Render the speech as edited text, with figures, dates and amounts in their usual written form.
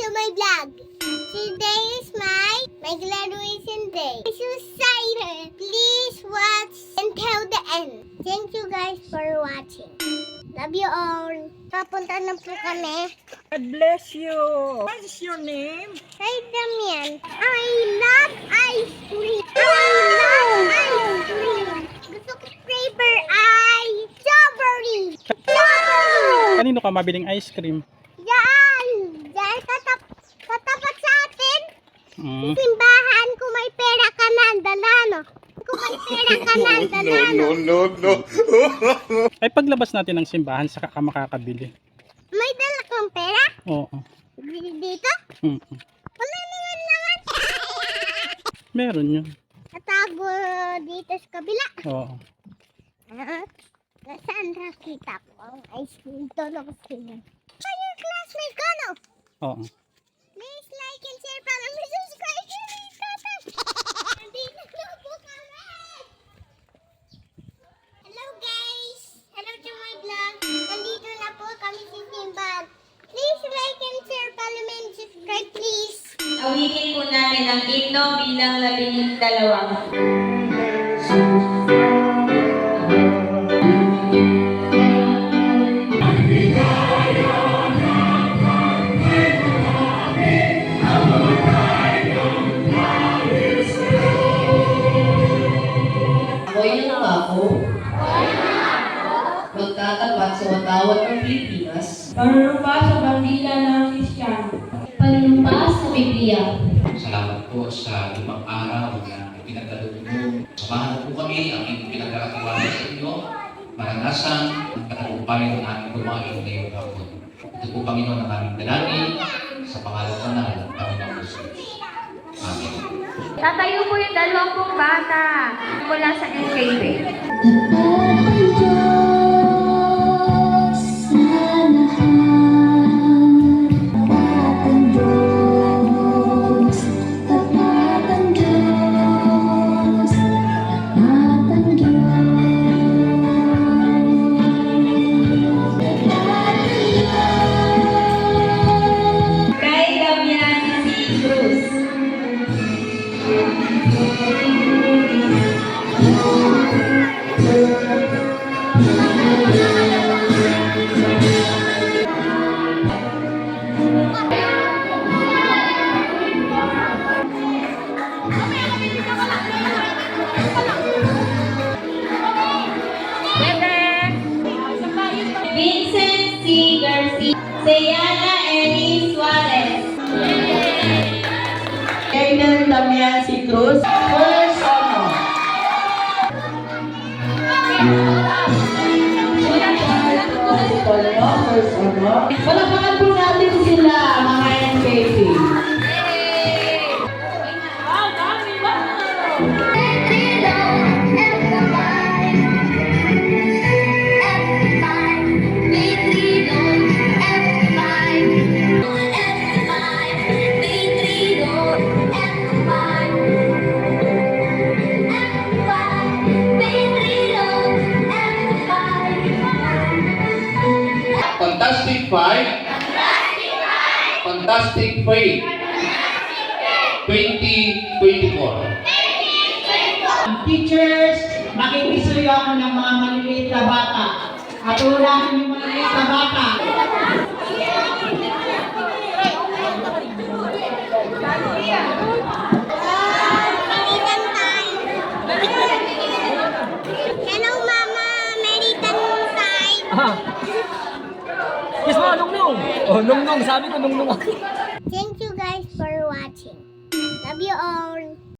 to my vlog. Today is my graduation day. I'm so excited. Please watch until the end. Thank you guys for watching. Love you all. Papunta na po kami. God bless you. What is your name? Hey, Damian. I love ice cream. I love ice cream. Gusto ko flavor ay strawberry. Strawberry. Kanino ka mabiling ice cream? Yan. Yan katapat sa atin. Simbahan, kung may pera ka na, dalano. Kung may pera ka na, dalano. No. Ay paglabas natin ng simbahan saka ka makakabili. May dala kang pera? Oo. Dito? Wala naman. Meron yun. Natago dito sa kabila. Oo. Saan nakita ko ang ice cream? Tulog sila. Ay, yung classmate ko, no? Oo. Please like and share para may subscribe to me, tata. Nandito na po kami. Hello guys. Hello to my vlog. Nandito na po kami sa simbahan. Please like and share para may subscribe, please. Awitin po natin ang himno bilang 12. Ako'y nangako magtatapat sa watawat ng Pilipinas, Panunumpa sa bandila ng Kristiyano. Panunumpa sa Biblia. Salamat po sa limang araw na ipinagkaloob mo. Samahan po kami ang inyong pinagkakatiwala sa inyo, maranasan ang katagumpay ng aming kumain ngayong hapon. Ito po, Panginoon, ang aming dalangin sa pangalan ko na ng Panginoong Jesus. Amen. Tatayo po yung 20 bata mula sa NKB. Kay Damian C. Cruz. Vincent C. Garcia. Sayana Eni Suarez. Aiden Damian C. Cruz. First honor. First honor. Palapakan po natin sila, mga NKP. Fantastic Five. Fantastic Faith. 2024. Teachers, makikisuyo ako ng mga maliliit na bata. At ulahin yung maliliit na bata. Meritan time. Hello, Mama. Meritan time. Yes mo, Nungnung. Oh, Nungnung. Sabi ko Nungnung. Thank you guys for watching. Love you all.